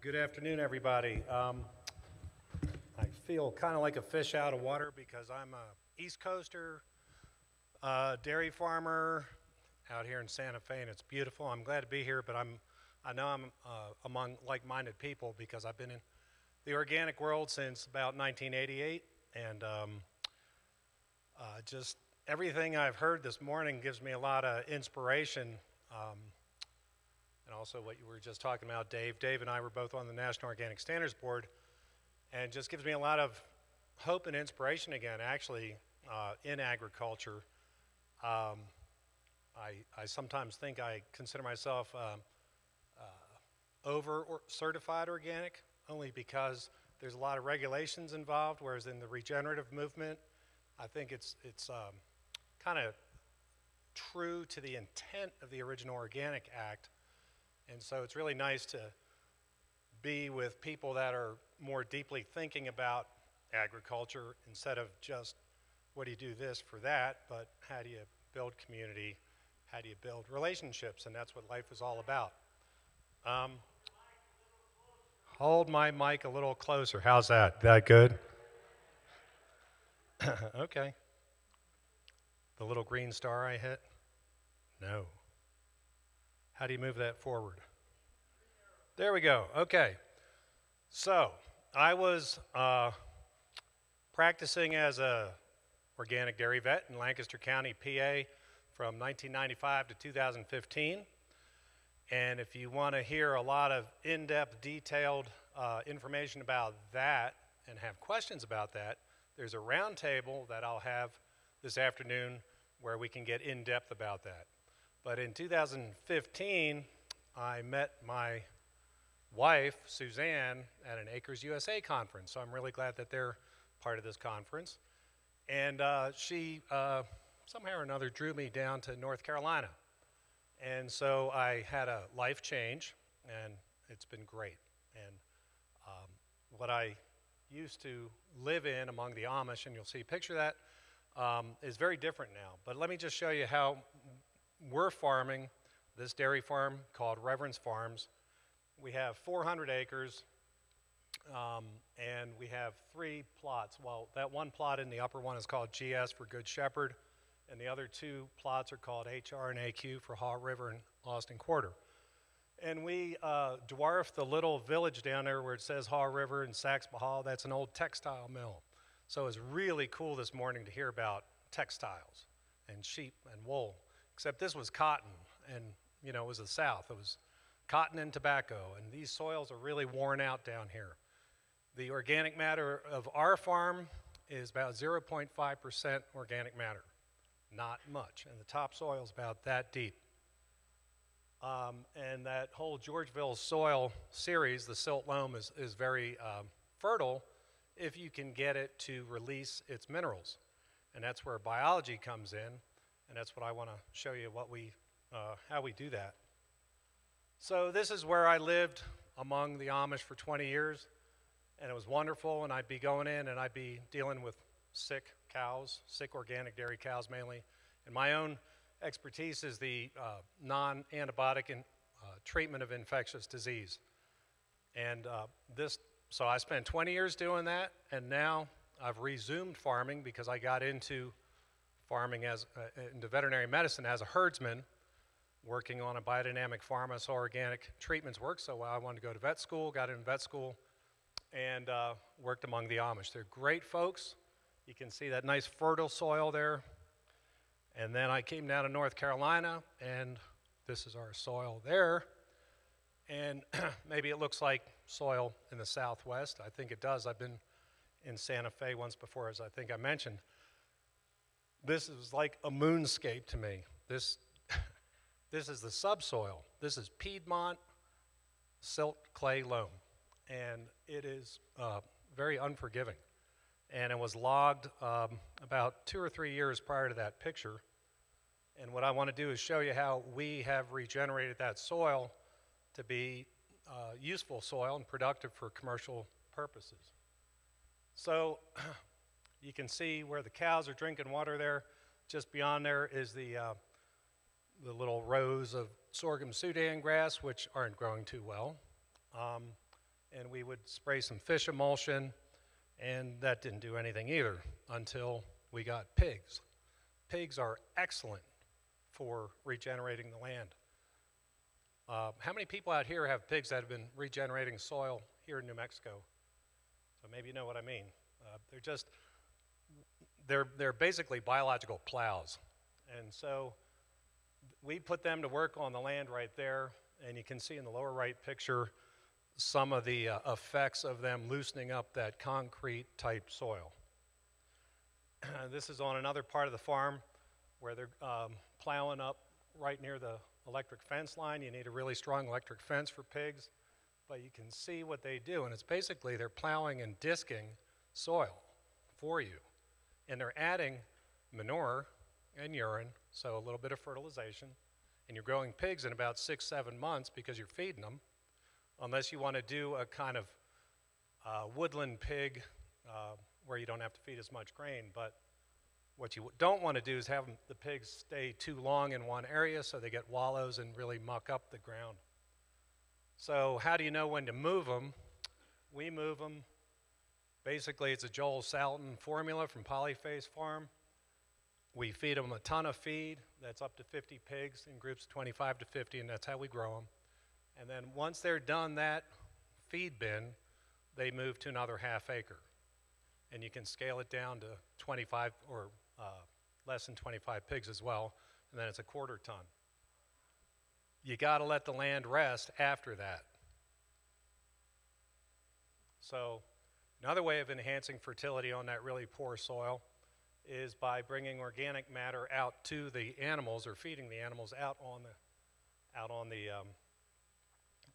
Good afternoon, everybody. I feel kind of like a fish out of water because I'm a East Coaster, dairy farmer out here in Santa Fe, and it's beautiful. I'm glad to be here, but I know I'm among like-minded people because I've been in the organic world since about 1988, and just everything I've heard this morning gives me a lot of inspiration. And also what you were just talking about, Dave. Dave and I were both on the National Organic Standards Board, and just gives me a lot of hope and inspiration again, actually, in agriculture. I sometimes think I consider myself over-certified organic, only because there's a lot of regulations involved, whereas in the regenerative movement, I think it's kind of true to the intent of the original Organic Act. And so it's really nice to be with people that are more deeply thinking about agriculture instead of just what do you do this for that, but how do you build community, how do you build relationships, and that's what life is all about. Hold my mic a little closer. How's that? That good? Okay. The little green star I hit? No. How do you move that forward? There we go. Okay. So I was practicing as a organic dairy vet in Lancaster County, PA from 1995 to 2015. And if you want to hear a lot of in-depth, detailed information about that and have questions about that, there's a round table that I'll have this afternoon where we can get in-depth about that. But in 2015, I met my wife, Suzanne, at an Acres USA conference. So I'm really glad that they're part of this conference. And she somehow or another drew me down to North Carolina. And so I had a life change, and it's been great. And what I used to live in among the Amish, and you'll see a picture of that, is very different now. But let me just show you how we're farming this dairy farm called Reverence Farms. We have 400 acres, and we have 3 plots. Well, that one plot in the upper one is called GS for Good Shepherd, and the other 2 plots are called HR and AQ for Haw River and Austin Quarter. And we dwarf the little village down there where it says Haw River and Saxby-Hall. That's an old textile mill. So it's really cool this morning to hear about textiles and sheep and wool. Except this was cotton, and you know, it was the South. It was cotton and tobacco, and these soils are really worn out down here. The organic matter of our farm is about 0.5% organic matter, not much, and the topsoil is about that deep. And that whole Georgeville soil series, the silt loam, is very fertile if you can get it to release its minerals, and that's where biology comes in. And that's what I want to show you how we do that. So this is where I lived among the Amish for 20 years, and it was wonderful, and I'd be going in and I'd be dealing with sick cows, sick organic dairy cows mainly. And my own expertise is the non-antibiotic treatment of infectious disease. And so I spent 20 years doing that, and now I've resumed farming because I got into farming into veterinary medicine as a herdsman, working on a biodynamic farm. I saw organic treatments work, so I wanted to go to vet school, got into vet school, and worked among the Amish. They're great folks. You can see that nice fertile soil there. And then I came down to North Carolina, and this is our soil there. And maybe it looks like soil in the Southwest. I think it does. I've been in Santa Fe once before, as I think I mentioned. This is like a moonscape to me. This is the subsoil. This is Piedmont silt clay loam, and it is very unforgiving. And it was logged about 2 or 3 years prior to that picture. And what I want to do is show you how we have regenerated that soil to be useful soil and productive for commercial purposes. So you can see where the cows are drinking water there. Just beyond there is the little rows of sorghum Sudan grass, which aren't growing too well. and we would spray some fish emulsion, and that didn't do anything either until we got pigs. Pigs are excellent for regenerating the land. How many people out here have pigs that have been regenerating soil here in New Mexico? So maybe you know what I mean. They're basically biological plows. And so we put them to work on the land right there, and you can see in the lower right picture some of the effects of them loosening up that concrete type soil. This is on another part of the farm where they're plowing up right near the electric fence line. You need a really strong electric fence for pigs, but you can see what they do, and it's basically they're plowing and disking soil for you, and they're adding manure and urine, so a little bit of fertilization, and you're growing pigs in about 6-7 months because you're feeding them, unless you want to do a kind of woodland pig where you don't have to feed as much grain. But what you don't want to do is have the pigs stay too long in one area so they get wallows and really muck up the ground. So how do you know when to move them? We move them. Basically, it's a Joel Salatin formula from Polyface Farm. We feed them a ton of feed. That's up to 50 pigs in groups of 25 to 50, and that's how we grow them. And then once they're done that feed bin, they move to another half acre. And you can scale it down to 25 or less than 25 pigs as well, and then it's a quarter ton. You got to let the land rest after that. So another way of enhancing fertility on that really poor soil is by bringing organic matter out to the animals, or feeding the animals out on the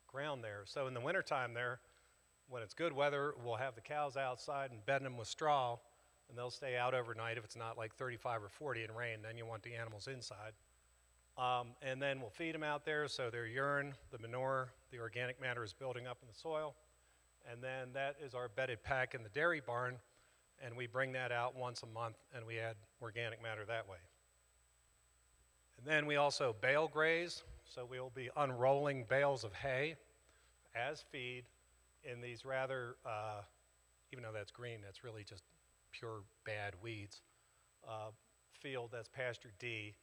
ground there. So in the wintertime there, when it's good weather, we'll have the cows outside and bed them with straw, and they'll stay out overnight. If it's not like 35 or 40 in rain, then you want the animals inside. And then we'll feed them out there, so their urine, the manure, the organic matter is building up in the soil. And then that is our bedded pack in the dairy barn, and we bring that out once a month, and we add organic matter that way. And then we also bale graze, so we'll be unrolling bales of hay as feed in these rather, even though that's green, that's really just pure bad weeds, field that's pasture D.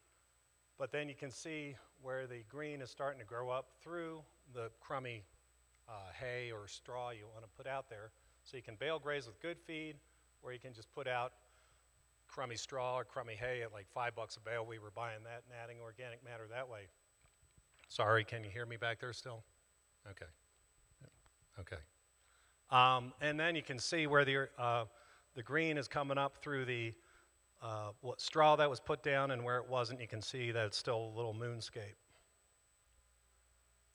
But then you can see where the green is starting to grow up through the crummy hay or straw you want to put out there. So you can bale graze with good feed, or you can just put out crummy straw or crummy hay at like $5 a bale. We were buying that and adding organic matter that way. Sorry, can you hear me back there still? Okay. Okay. And then you can see where the green is coming up through the straw that was put down, and where it wasn't, you can see that it's still a little moonscape.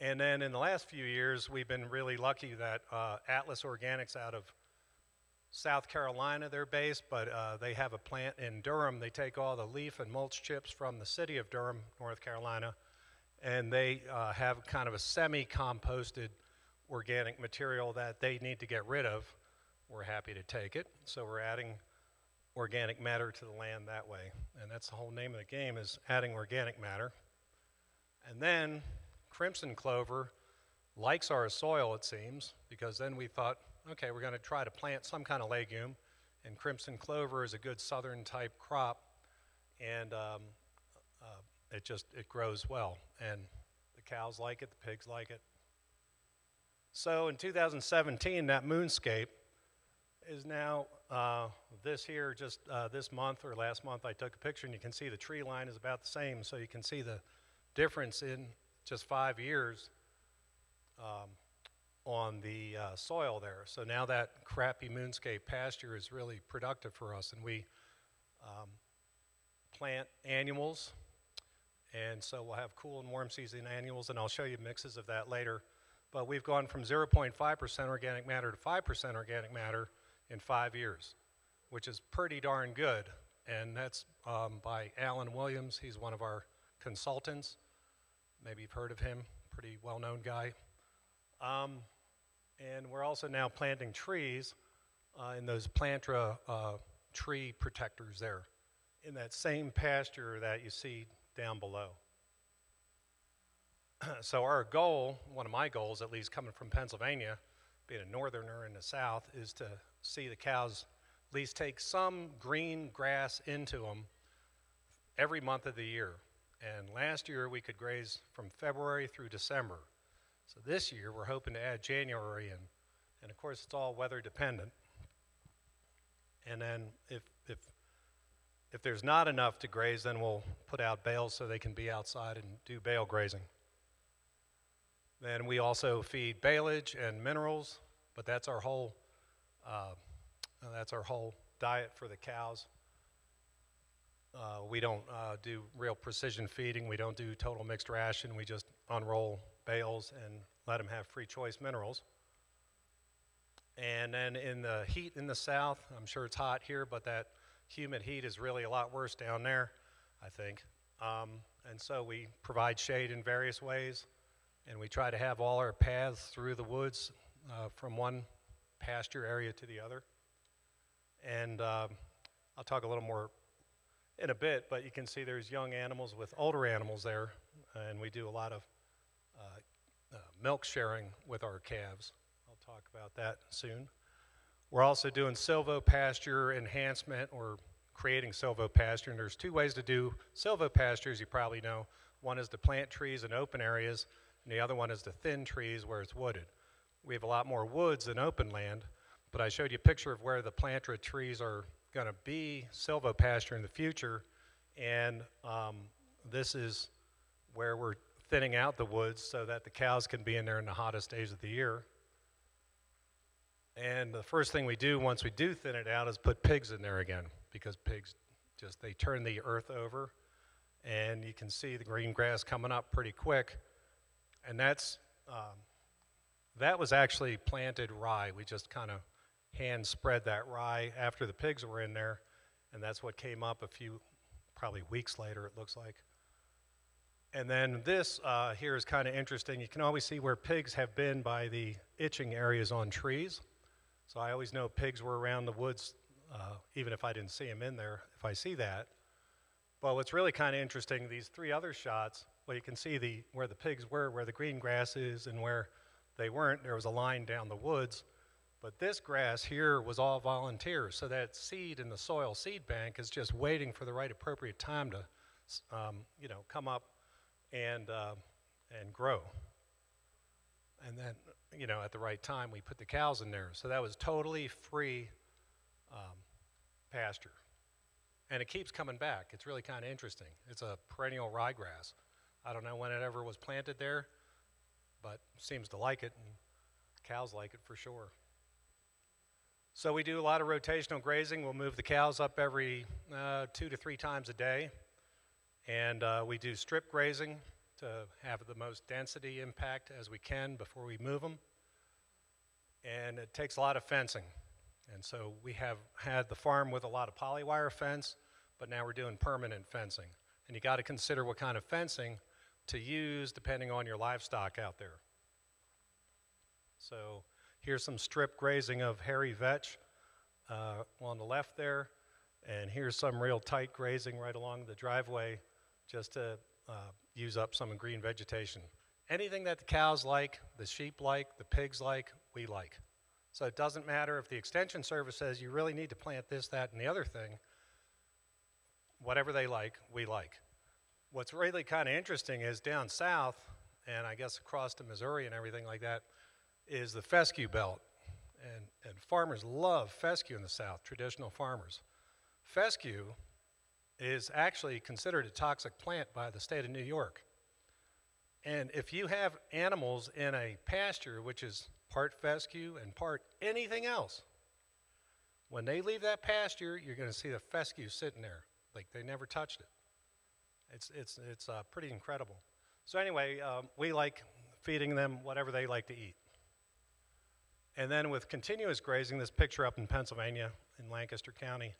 And then in the last few years, we've been really lucky that Atlas Organics out of South Carolina, they're based, but they have a plant in Durham. They take all the leaf and mulch chips from the city of Durham, North Carolina, and they have kind of a semi-composted organic material that they need to get rid of. We're happy to take it, so we're adding organic matter to the land that way. And that's the whole name of the game, is adding organic matter. And then crimson clover likes our soil, it seems, because then we thought, okay, we're going to try to plant some kind of legume, and crimson clover is a good southern type crop, and it grows well, and the cows like it, the pigs like it. So in 2017, that moonscape is now this here, just this month or last month I took a picture, and you can see the tree line is about the same, so you can see the difference in just 5 years on the soil there. So now that crappy moonscape pasture is really productive for us, and we plant annuals, and so we'll have cool and warm season annuals, and I'll show you mixes of that later. But we've gone from 0.5% organic matter to 5% organic matter in 5 years, which is pretty darn good. And that's by Alan Williams. He's one of our consultants. Maybe you've heard of him, pretty well-known guy. And we're also now planting trees in those plantra tree protectors there, in that same pasture that you see down below. So our goal, one of my goals at least coming from Pennsylvania, being a northerner in the south, is to see the cows at least take some green grass into them every month of the year. And last year we could graze from February through December. So this year we're hoping to add January in. And of course it's all weather dependent. And then if there's not enough to graze, then we'll put out bales so they can be outside and do bale grazing. Then we also feed baleage and minerals, but that's our whole diet for the cows. We don't do real precision feeding. We don't do total mixed ration. We just unroll bales and let them have free choice minerals. And then in the heat in the south, I'm sure it's hot here, but that humid heat is really a lot worse down there, I think. And so we provide shade in various ways, and we try to have all our paths through the woods from one pasture area to the other. And I'll talk a little more in a bit, but you can see there's young animals with older animals there, and we do a lot of milk sharing with our calves. I'll talk about that soon. We're also doing silvopasture enhancement, or creating silvopasture, and there's two ways to do silvopasture, as you probably know. One is to plant trees in open areas, and the other one is to thin trees where it's wooded. We have a lot more woods than open land, but I showed you a picture of where the planter trees are going to be silvopasture in the future, and this is where we're thinning out the woods so that the cows can be in there in the hottest days of the year. And the first thing we do once we do thin it out is put pigs in there again, because pigs they turn the earth over, and you can see the green grass coming up pretty quick. And that was actually planted rye. We just kind of hand spread that rye after the pigs were in there, and that's what came up a few, probably weeks later, it looks like. And then this here is kind of interesting. You can always see where pigs have been by the itching areas on trees. So I always know pigs were around the woods, even if I didn't see them in there, if I see that. But what's really kind of interesting, these three other shots, well, you can see where the pigs were, where the green grass is, and where they weren't. There was a line down the woods. But this grass here was all volunteers. So that seed in the soil seed bank is just waiting for the right appropriate time to come up and grow. And then, at the right time, we put the cows in there. So that was totally free pasture. And it keeps coming back. It's really kind of interesting. It's a perennial ryegrass. I don't know when it ever was planted there, but seems to like it, and cows like it for sure. So we do a lot of rotational grazing. We'll move the cows up every 2 to 3 times a day. And we do strip grazing to have the most density impact as we can before we move them. And it takes a lot of fencing. And so we have had the farm with a lot of polywire fence, but now we're doing permanent fencing. And you got to consider what kind of fencing to use depending on your livestock out there. So here's some strip grazing of hairy vetch on the left there, and here's some real tight grazing right along the driveway just to use up some green vegetation. Anything that the cows like, the sheep like, the pigs like, we like. So it doesn't matter if the extension service says you really need to plant this, that, and the other thing. Whatever they like, we like. What's really kind of interesting is down south, and I guess across to Missouri and everything like that, is the fescue belt. And farmers love fescue in the south, traditional farmers. Fescue is actually considered a toxic plant by the state of New York. And if you have animals in a pasture which is part fescue and part anything else, when they leave that pasture, you're going to see the fescue sitting there like they never touched it. It's pretty incredible. So anyway, we like feeding them whatever they like to eat. And then with continuous grazing, this picture up in Pennsylvania in Lancaster County,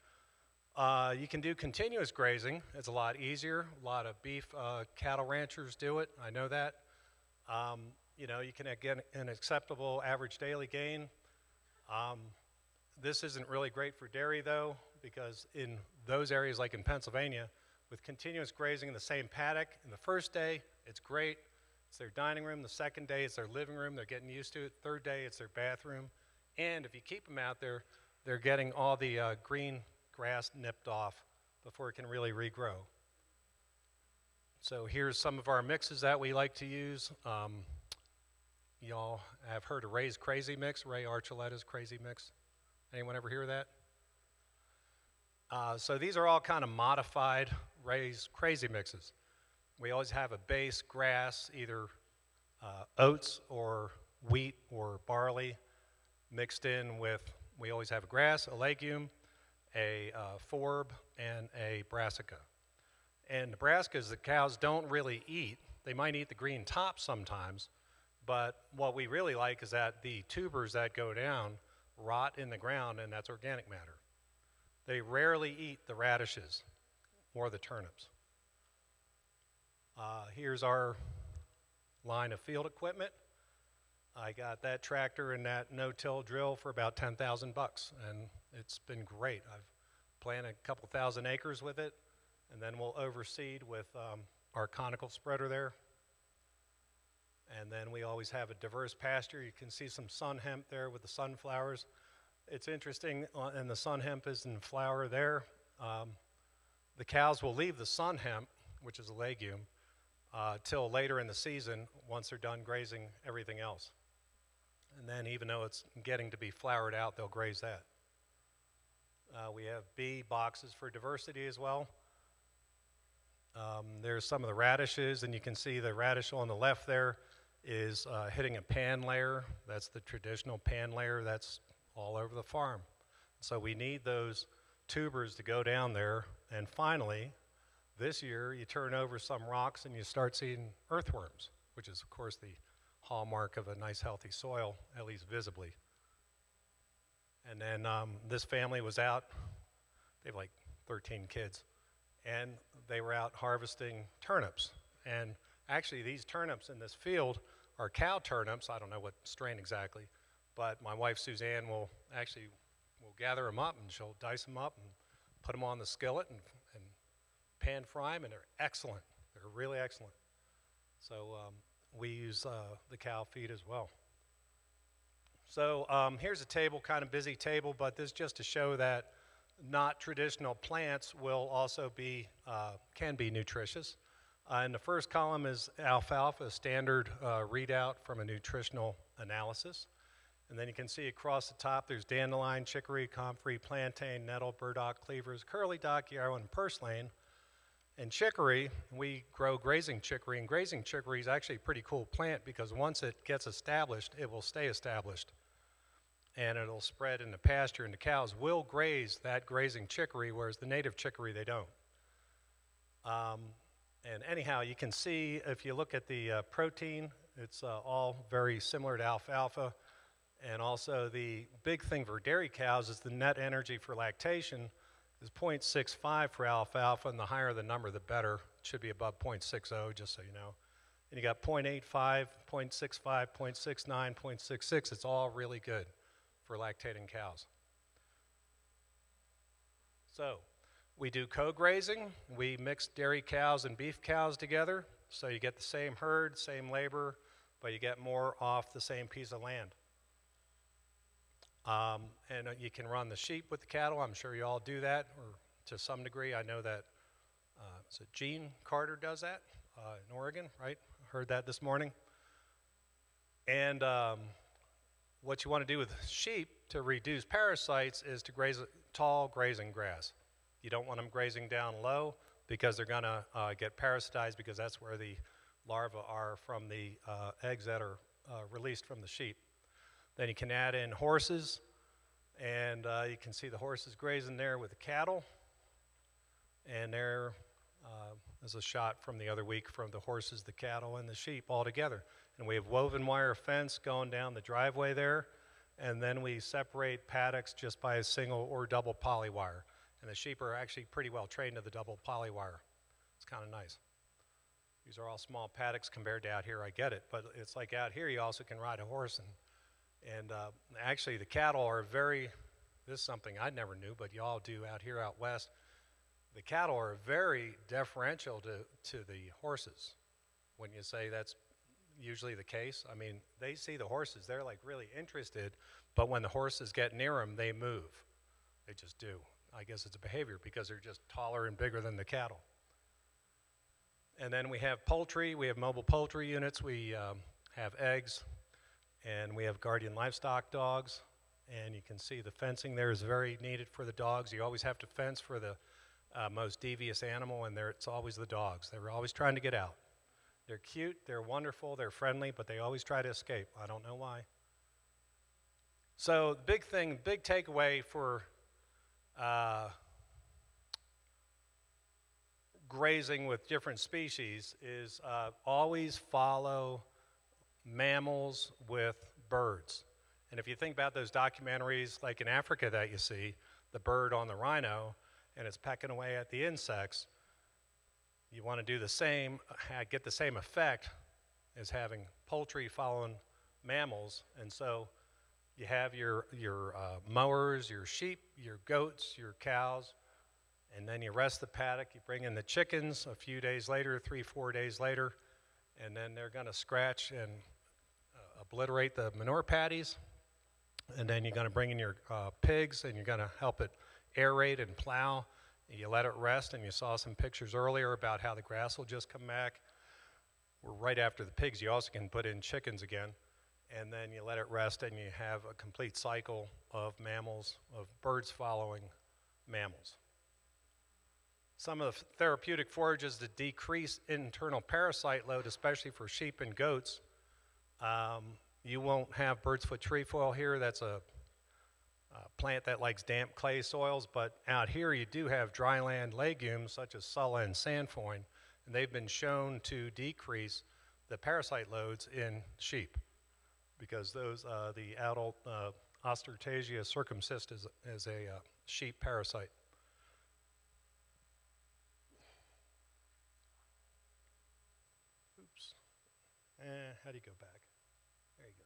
you can do continuous grazing. It's a lot easier. A lot of beef cattle ranchers do it. I know that. You can get an acceptable average daily gain. This isn't really great for dairy, though, because in those areas, like in Pennsylvania, with continuous grazing in the same paddock, in the first day, it's great. It's their dining room. The second day, it's their living room. They're getting used to it. Third day, it's their bathroom. And if you keep them out there, they're getting all the green grass nipped off before it can really regrow. So here's some of our mixes that we like to use. Y'all have heard of Ray's Crazy Mix, Ray Archuletta's Crazy Mix. Anyone ever hear that? So these are all kind of modified Ray's Crazy Mixes. We always have a base grass, either oats or wheat or barley mixed in with, we always have a grass, a legume, a forb, and a brassica. And the brassicas the cows don't really eat. They might eat the green top sometimes, but what we really like is that the tubers that go down rot in the ground, and that's organic matter. They rarely eat the radishes or the turnips. Here's our line of field equipment. I got that tractor and that no-till drill for about 10,000 bucks, and it's been great. I've planted a couple thousand acres with it, and then we'll overseed with our conical spreader there. And then we always have a diverse pasture. You can see some sun hemp there with the sunflowers. It's interesting, and the sun hemp is in flower there. The cows will leave the sun hemp, which is a legume, till later in the season once they're done grazing everything else. And then even though it's getting to be flowered out, they'll graze that. We have bee boxes for diversity as well. There's some of the radishes, and you can see the radish on the left there is hitting a pan layer. That's the traditional pan layer that's all over the farm. So we need those tubers to go down there. And finally, this year, you turn over some rocks and you start seeing earthworms, which is, of course, the hallmark of a nice, healthy soil, at least visibly. And then this family was out. They have like 13 kids. And they were out harvesting turnips. And actually, these turnips in this field are cow turnips. I don't know what strain exactly. But my wife, Suzanne, will gather them up, and she'll dice them up and put them on the skillet and pan fry them, and they're excellent. They're really excellent. So we use the cow feed as well. So here's a table, kind of busy table, but this is just to show that not traditional plants will also be, can be nutritious. And the first column is alfalfa, a standard readout from a nutritional analysis. And then you can see across the top there's dandelion, chicory, comfrey, plantain, nettle, burdock, cleavers, curly dock, yarrow, and purslane. And chicory, we grow grazing chicory, and grazing chicory is actually a pretty cool plant because once it gets established, it will stay established. And it'll spread in the pasture, and the cows will graze that grazing chicory, whereas the native chicory, they don't. And anyhow, you can see, if you look at the protein, it's all very similar to alfalfa. And also the big thing for dairy cows is the net energy for lactation is 0.65 for alfalfa, and the higher the number, the better. It should be above 0.60, just so you know. And you got 0.85, 0.65, 0.69, 0.66. It's all really good for lactating cows. So we do co-grazing. We mix dairy cows and beef cows together, so you get the same herd, same labor, but you get more off the same piece of land. And you can run the sheep with the cattle. I'm sure you all do that, or to some degree. I know that so Gene Carter does that in Oregon, right? Heard that this morning. And what you want to do with sheep to reduce parasites is to graze tall grazing grass. You don't want them grazing down low because they're going to get parasitized, because that's where the larvae are from the eggs that are released from the sheep. Then you can add in horses, and you can see the horses grazing there with the cattle. And there is a shot from the other week from the horses, the cattle, and the sheep all together. And we have woven wire fence going down the driveway there, and then we separate paddocks just by a single or double poly wire. And the sheep are actually pretty well trained to the double poly wire. It's kind of nice. These are all small paddocks compared to out here, I get it, but it's like out here you also can ride a horse, and actually the cattle are very, this is something I never knew, but y'all do out here out west. The cattle are very deferential to the horses. When you say that's usually the case. I mean, they see the horses, they're like really interested, but when the horses get near them, they move. They just do. I guess it's a behavior because they're just taller and bigger than the cattle. And then we have poultry. We have mobile poultry units. We have eggs, and we have guardian livestock dogs. And you can see the fencing there is very needed for the dogs. You always have to fence for the most devious animal, and it's always the dogs. They're always trying to get out. They're cute, they're wonderful, they're friendly, but they always try to escape. I don't know why. So the big thing, big takeaway for grazing with different species is always follow mammals with birds. And if you think about those documentaries like in Africa that you see, the bird on the rhino, and it's pecking away at the insects, you want to do the same, get the same effect as having poultry following mammals. And so you have your mowers, your sheep, your goats, your cows, and then you rest the paddock. You bring in the chickens a few days later, 3-4 days later, and then they're going to scratch and obliterate the manure patties. And then you're going to bring in your pigs, and you're going to help it aerate and plow. You let it rest, and you saw some pictures earlier about how the grass will just come back. We're right after the pigs. You also can put in chickens again, and then you let it rest, and you have a complete cycle of mammals, of birds following mammals. Some of the therapeutic forages to decrease internal parasite load, especially for sheep and goats. You won't have bird's foot trefoil here. That's a plant that likes damp clay soils, but out here you do have dryland legumes such as sulla and sandfoin, and they've been shown to decrease the parasite loads in sheep because those, the adult Ostertagia circumcis is a sheep parasite. Oops. How do you go back? There you go.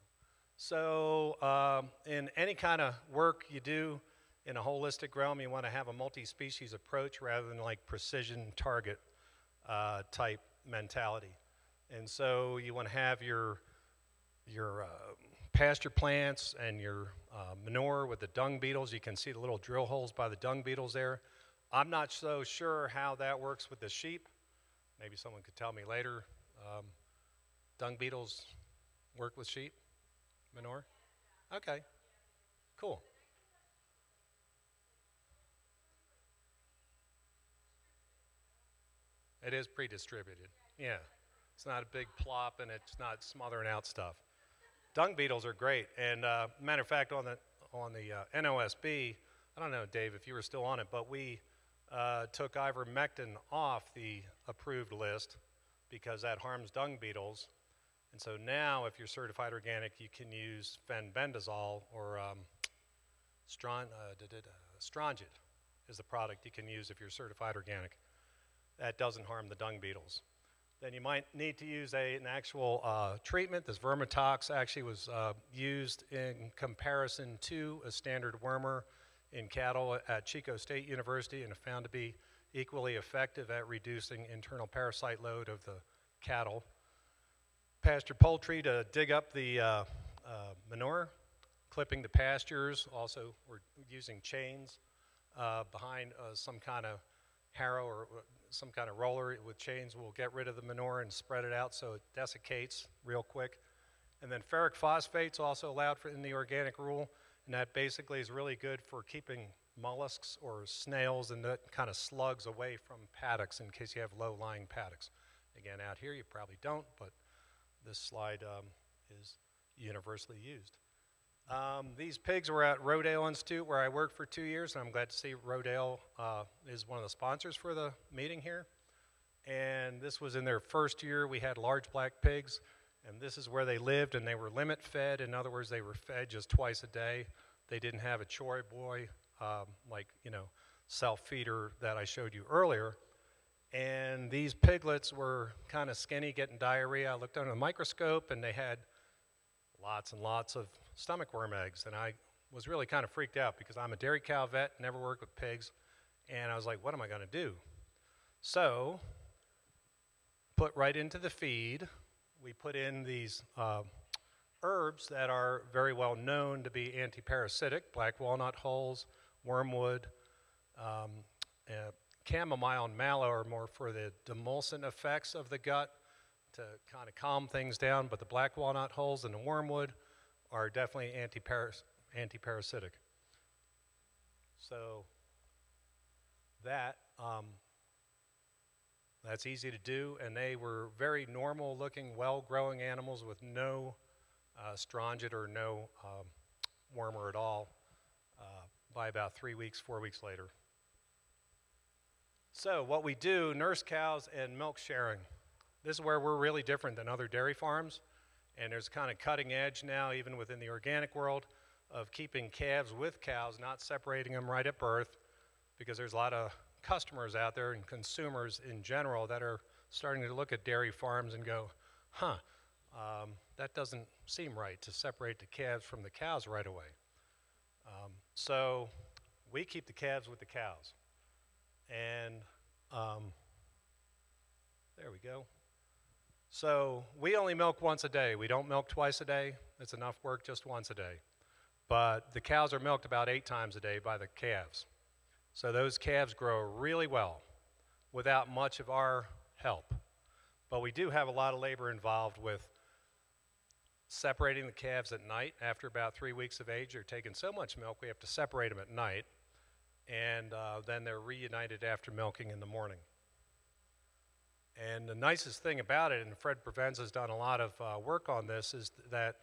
So in any kind of work you do in a holistic realm, you want to have a multi-species approach rather than like precision target type mentality. And so you want to have your pasture plants and your manure with the dung beetles. You can see the little drill holes by the dung beetles there. I'm not so sure how that works with the sheep. Maybe someone could tell me later. Dung beetles work with sheep? Manure? Okay, cool. It is pre-distributed, yeah. It's not a big plop and it's not smothering out stuff. Dung beetles are great, and matter of fact, on the NOSB, I don't know, Dave, if you were still on it, but we took ivermectin off the approved list because that harms dung beetles. And so now, if you're certified organic, you can use fenbendazole or Strongit is the product you can use if you're certified organic. That doesn't harm the dung beetles. Then you might need to use an actual treatment. This Vermitox actually was used in comparison to a standard wormer in cattle at Chico State University and found to be equally effective at reducing internal parasite load of the cattle. Pasture poultry to dig up the manure, clipping the pastures. Also, we're using chains behind some kind of harrow or some kind of roller with chains will get rid of the manure and spread it out so it desiccates real quick. And then ferric phosphate's also allowed in the organic rule, and that basically is really good for keeping mollusks or snails and that kind of slugs away from paddocks in case you have low-lying paddocks. Again, out here you probably don't, but this slide is universally used. These pigs were at Rodale Institute where I worked for 2 years, and I'm glad to see Rodale is one of the sponsors for the meeting here. And this was in their first year. We had large black pigs, and this is where they lived, and they were limit fed. In other words, they were fed just twice a day. They didn't have a choy boy, like, you know, self-feeder that I showed you earlier. And these piglets were kind of skinny, getting diarrhea. I looked under the microscope, and they had lots and lots of stomach worm eggs. And I was really kind of freaked out because I'm a dairy cow vet, never worked with pigs. And I was like, what am I going to do? So, put right into the feed we put in these herbs that are very well known to be anti-parasitic: black walnut hulls, wormwood, um, uh, chamomile and mallow are more for the demulcent effects of the gut to kind of calm things down, but the black walnut hulls and the wormwood are definitely anti-parasitic. So that's easy to do, and they were very normal-looking, well-growing animals with no strongyte or no wormer at all by about 3 weeks, 4 weeks later. So what we do, nurse cows and milk sharing. This is where we're really different than other dairy farms, and there's kind of cutting edge now, even within the organic world, of keeping calves with cows, not separating them right at birth, because there's a lot of customers out there and consumers in general that are starting to look at dairy farms and go, that doesn't seem right to separate the calves from the cows right away. So we keep the calves with the cows. And there we go. So we only milk once a day. We don't milk twice a day. It's enough work just once a day. But the cows are milked about 8 times a day by the calves. So those calves grow really well without much of our help. But we do have a lot of labor involved with separating the calves at night. After about 3 weeks of age, they're taking so much milk, we have to separate them at night. And then they're reunited after milking in the morning. And the nicest thing about it, and Fred Prevents has done a lot of work on this, is that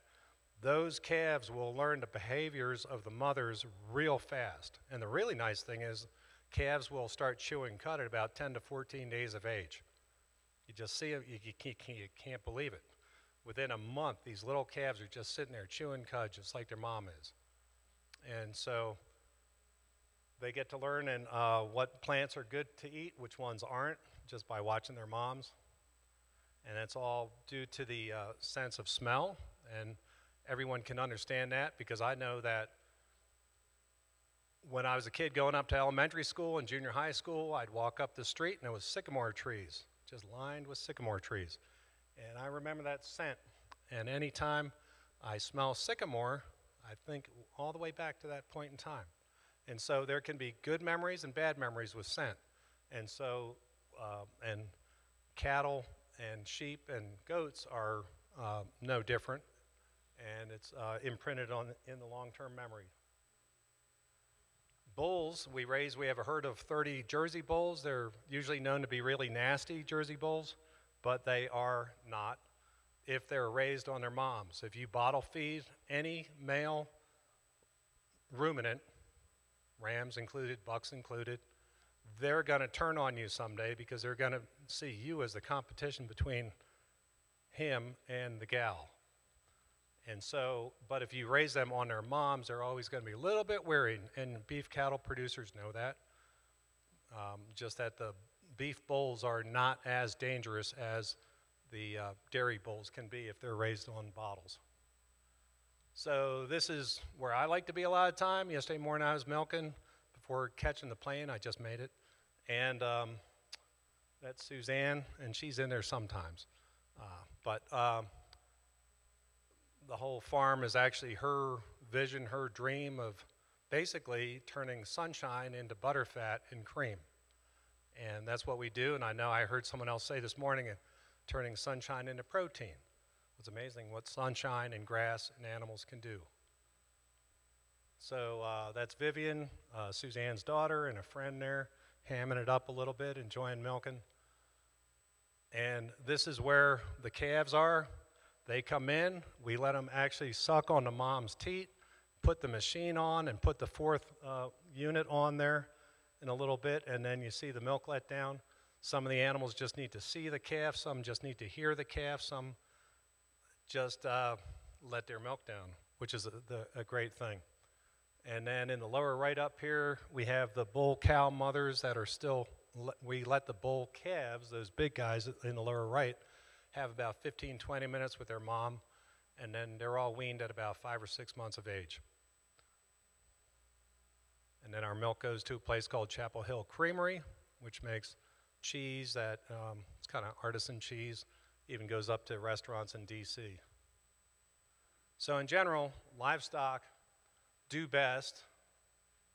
those calves will learn the behaviors of the mothers real fast. And the really nice thing is calves will start chewing cud at about 10 to 14 days of age. You just see it, you can't believe it. Within a month, these little calves are just sitting there chewing cud just like their mom is. And so they get to learn what plants are good to eat, which ones aren't, just by watching their moms. And that's all due to the sense of smell. And everyone can understand that, because I know that when I was a kid going up to elementary school and junior high school, I'd walk up the street and there was sycamore trees, just lined with sycamore trees. And I remember that scent. And anytime I smell sycamore, I think all the way back to that point in time. And so there can be good memories and bad memories with scent. And so, and cattle and sheep and goats are no different. And it's imprinted in the long-term memory. Bulls, we have a herd of 30 Jersey bulls. They're usually known to be really nasty Jersey bulls, but they are not if they're raised on their moms. If you bottle feed any male ruminant, rams included, bucks included, they're going to turn on you someday, because they're going to see you as the competition between him and the gal. And so, but if you raise them on their moms, they're always going to be a little bit wary, and beef cattle producers know that. Just that the beef bulls are not as dangerous as the dairy bulls can be if they're raised on bottles. So this is where I like to be a lot of time. Yesterday morning I was milking before catching the plane. I just made it. And that's Suzanne, and she's in there sometimes. The whole farm is actually her vision, her dream of basically turning sunshine into butterfat and cream. And that's what we do. And I know I heard someone else say this morning, turning sunshine into protein. It's amazing what sunshine and grass and animals can do. So that's Vivian, Suzanne's daughter, and a friend there, hamming it up a little bit, enjoying milking. And this is where the calves are. They come in, we let them actually suck on the mom's teat, put the machine on, and put the 4th unit on there in a little bit, and then you see the milk let down. Some of the animals just need to see the calf, some just need to hear the calf, some just let their milk down, which is a great thing. And then in the lower right up here, we have the bull cow mothers that are still, we let the bull calves, those big guys in the lower right, have about 15, 20 minutes with their mom, and then they're all weaned at about 5 or 6 months of age. And then our milk goes to a place called Chapel Hill Creamery, which makes cheese that, it's kind of artisan cheese, even goes up to restaurants in DC. So in general, livestock do best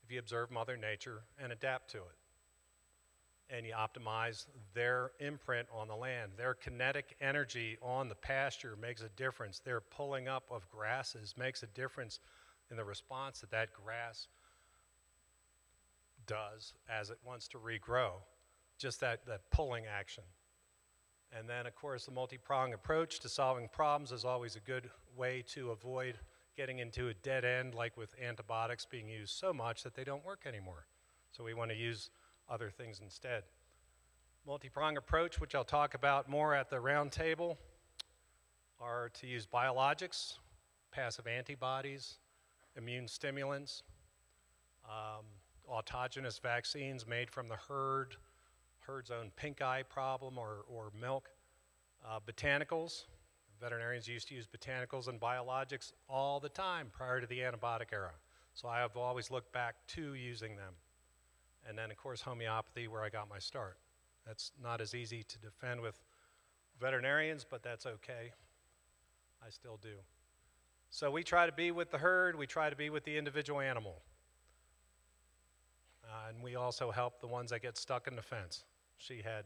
if you observe Mother Nature and adapt to it. And you optimize their imprint on the land. Their kinetic energy on the pasture makes a difference. Their pulling up of grasses makes a difference in the response that that grass does as it wants to regrow. Just that pulling action. And then, of course, the multi-pronged approach to solving problems is always a good way to avoid getting into a dead end, like with antibiotics being used so much that they don't work anymore. So we want to use other things instead. Multi-pronged approach, which I'll talk about more at the round table, are to use biologics, passive antibodies, immune stimulants, autogenous vaccines made from the herd's own pink eye problem or milk, botanicals. Veterinarians used to use botanicals and biologics all the time prior to the antibiotic era. So I have always looked back to using them. And then, of course, homeopathy, where I got my start. That's not as easy to defend with veterinarians, but that's okay. I still do. So we try to be with the herd. We try to be with the individual animal. And we also help the ones that get stuck in the fence. She had,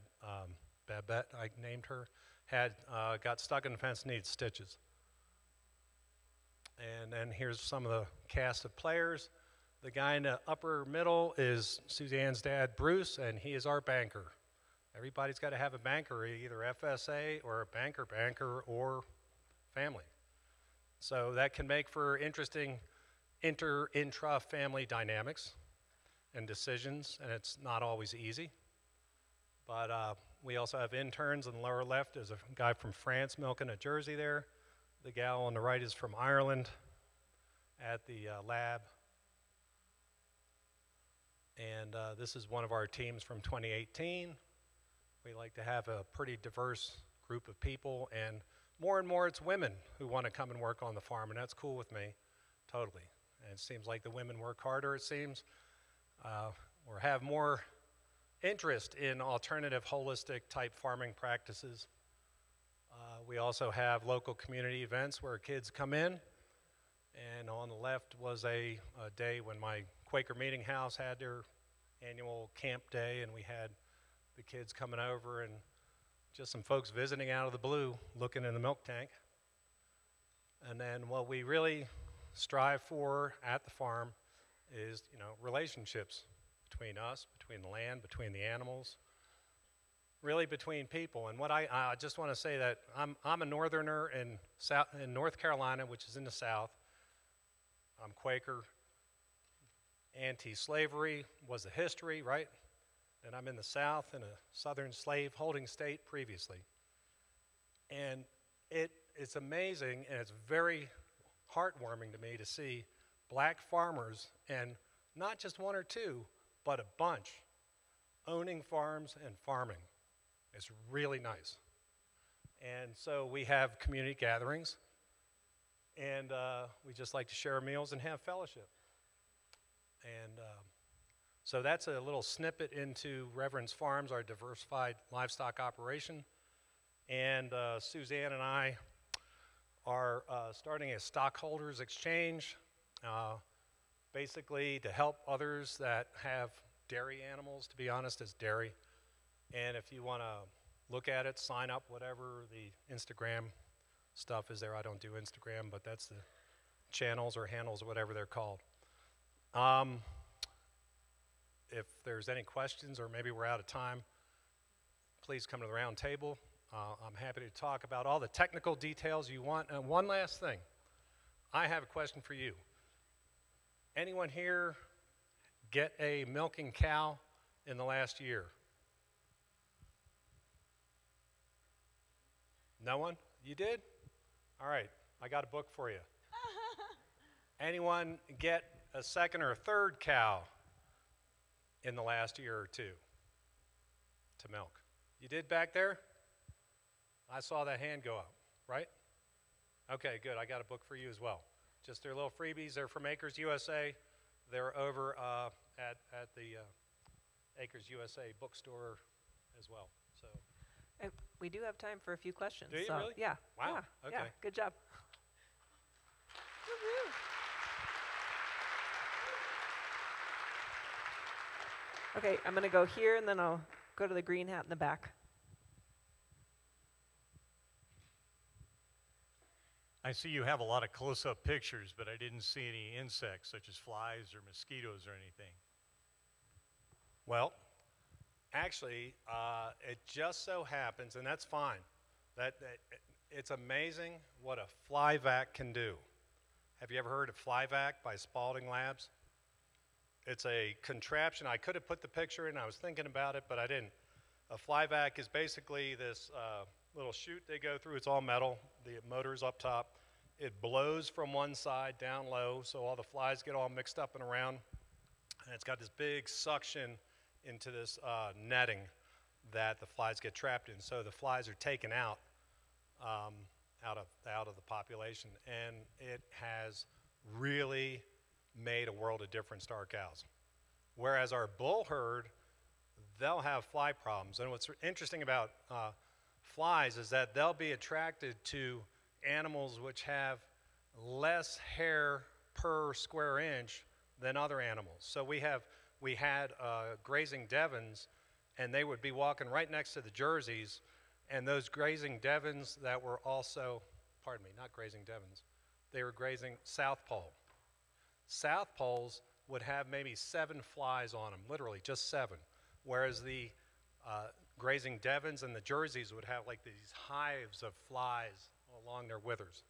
Babette, I named her, got stuck in the fence, needed stitches. And then here's some of the cast of players. The guy in the upper middle is Suzanne's dad, Bruce, and he is our banker. Everybody's got to have a banker, either FSA or a banker or family. So that can make for interesting intra-family dynamics and decisions, and it's not always easy. But we also have interns. On the lower left is a guy from France milking a Jersey there. The gal on the right is from Ireland at the lab. And this is one of our teams from 2018. We like to have a pretty diverse group of people, and more it's women who want to come and work on the farm, and that's cool with me, totally. And it seems like the women work harder, it seems, or have more interest in alternative, holistic type farming practices. We also have local community events where kids come in, and on the left was a day when my Quaker Meeting House had their annual camp day, and we had the kids coming over and just some folks visiting out of the blue looking in the milk tank. And then what we really strive for at the farm is, relationships between us, between the land, between the animals, really between people. And what I just want to say that I'm a northerner in North Carolina, which is in the South. I'm Quaker. Anti-slavery was the history, right? And I'm in the South in a southern slave-holding state previously. And it's amazing, and it's very heartwarming to me to see black farmers, and not just one or two, but a bunch, owning farms and farming. It's really nice. And so we have community gatherings, and we just like to share meals and have fellowship. And so that's a little snippet into Reverence Farms, our diversified livestock operation. And Suzanne and I are starting a stockholders exchange, basically to help others that have dairy animals, to be honest, as dairy. And if you want to look at it, sign up, whatever the Instagram stuff is there. I don't do Instagram, but that's the channels or handles or whatever they're called. If there's any questions, or maybe we're out of time, please come to the round table. I'm happy to talk about all the technical details you want. And one last thing, I have a question for you. Anyone here get a milking cow in the last year? No one? You did? All right, I got a book for you. Anyone get a second or a third cow in the last year or two to milk? You did back there? I saw that hand go up, right? Okay, good. I got a book for you as well. Just their little freebies. They're from Acres USA. They're over at the Acres USA bookstore as well. So, We do have time for a few questions. Do you so really? Yeah. Wow. Yeah, Okay. yeah, good job. Okay, I'm going to go here, and then I'll go to the green hat in the back. I see you have a lot of close-up pictures, but I didn't see any insects such as flies or mosquitoes or anything. Well, actually, it just so happens, and that's fine, that it's amazing what a fly vac can do. Have you ever heard of fly vac by Spalding Labs? It's a contraption. I could have put the picture in. I was thinking about it, but I didn't. A fly vac is basically this little chute they go through. It's all metal. The motor's up top. It blows from one side down low, so all the flies get all mixed up and around. And it's got this big suction into this netting that the flies get trapped in. So the flies are taken out out of the population, and it has really made a world of difference to our cows. Whereas our bull herd, they'll have fly problems. And what's interesting about flies is that they'll be attracted to animals which have less hair per square inch than other animals. So we had grazing Devons, and they would be walking right next to the Jerseys, and those grazing Devons that were also, pardon me, not grazing Devons, they were grazing South Pole. South Poles would have maybe 7 flies on them, literally just 7, whereas the grazing Devons and the Jerseys would have like these hives of flies along their withers.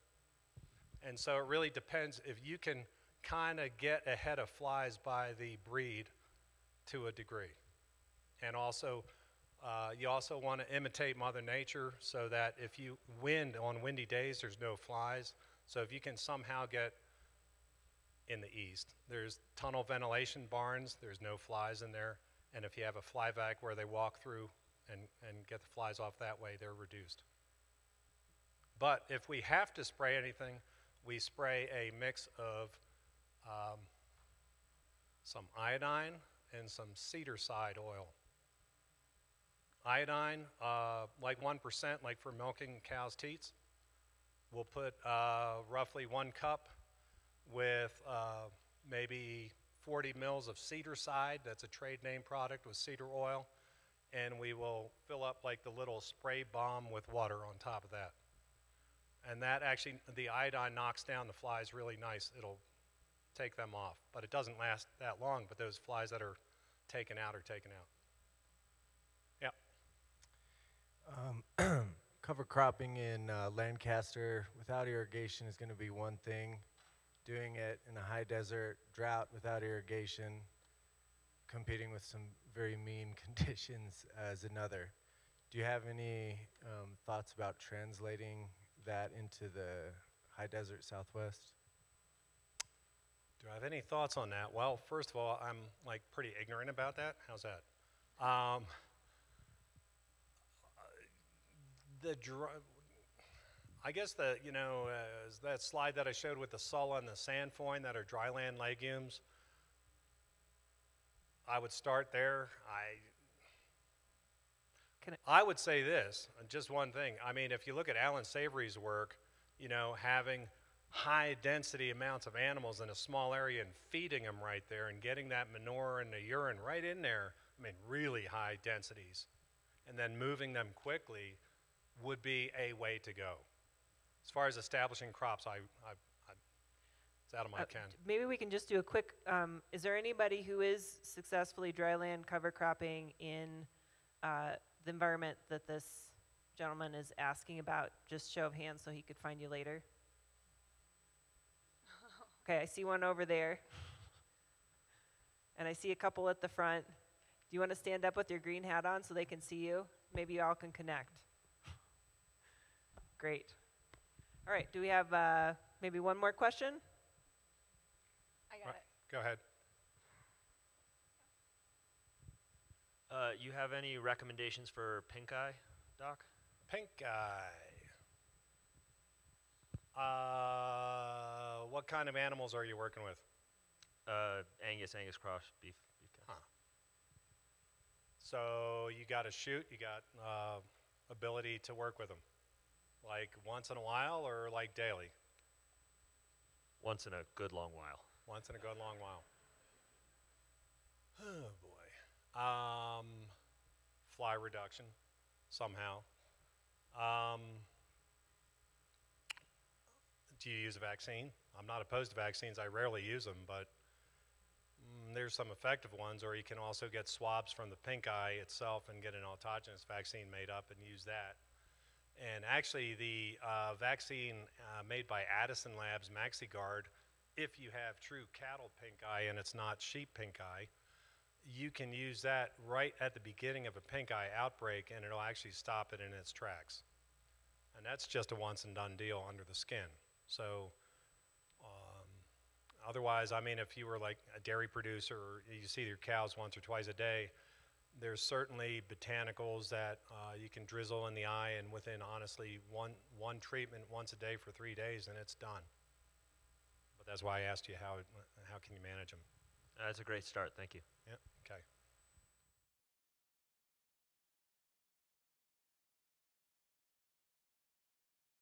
And so it really depends if you can kind of get ahead of flies by the breed to a degree. And also, you also want to imitate Mother Nature so that if you on windy days, there's no flies. So if you can somehow get in the east, there's tunnel ventilation barns, there's no flies in there. And if you have a fly vac where they walk through and get the flies off that way, they're reduced. But if we have to spray anything, we spray a mix of some iodine and some cedar side oil. Iodine, like 1%, like for milking cows' teats. We'll put roughly 1 cup with maybe 40 mils of cedar side. That's a trade name product with cedar oil. And we will fill up like the little spray bomb with water on top of that. And that actually, the iodine knocks down the flies really nice. It'll take them off. But it doesn't last that long, but those flies that are taken out are taken out. Yeah. Cover cropping in Lancaster without irrigation is going to be one thing. Doing it in a high desert drought without irrigation, competing with some very mean conditions as another. Do you have any thoughts about translating that into the high desert Southwest? Do I have any thoughts on that? Well, first of all, I'm like pretty ignorant about that. How's that? I guess that slide that I showed with the sulla and the sandfoin that are dryland legumes, I would start there. I would say this, just one thing. I mean, if you look at Alan Savory's work, having high density amounts of animals in a small area and feeding them right there and getting that manure and the urine right in there, I mean, really high densities, and then moving them quickly would be a way to go. As far as establishing crops, it's out of my ken. Maybe we can just do a quick, is there anybody who is successfully dryland cover cropping in the environment that this gentleman is asking about? Just show of hands so he could find you later. Okay, I see one over there. And I see a couple at the front. Do you want to stand up with your green hat on so they can see you? Maybe you all can connect. Great. All right, do we have maybe one more question? I got it. Go ahead. You have any recommendations for pink eye, Doc? Pink eye. What kind of animals are you working with? Angus cross beef cow. Huh. So you got a chute, you got ability to work with them? Like once in a while or like daily? Once in a good long while. Once in a good long while. Oh boy. Fly reduction somehow. Do you use a vaccine? I'm not opposed to vaccines. I rarely use them, but there's some effective ones, or you can also get swabs from the pink eye itself and get an autogenous vaccine made up and use that. And actually, the vaccine made by Addison Labs, MaxiGuard, if you have true cattle pink eye and it's not sheep pink eye, you can use that right at the beginning of a pink eye outbreak, and it'll actually stop it in its tracks. And that's just a once and done deal under the skin. So otherwise, I mean, if you were like a dairy producer, or you see your cows once or twice a day, there's certainly botanicals that you can drizzle in the eye, and within, honestly, one treatment once a day for 3 days, and it's done. But that's why I asked you how can you manage them. That's a great start. Thank you. Yeah. Okay.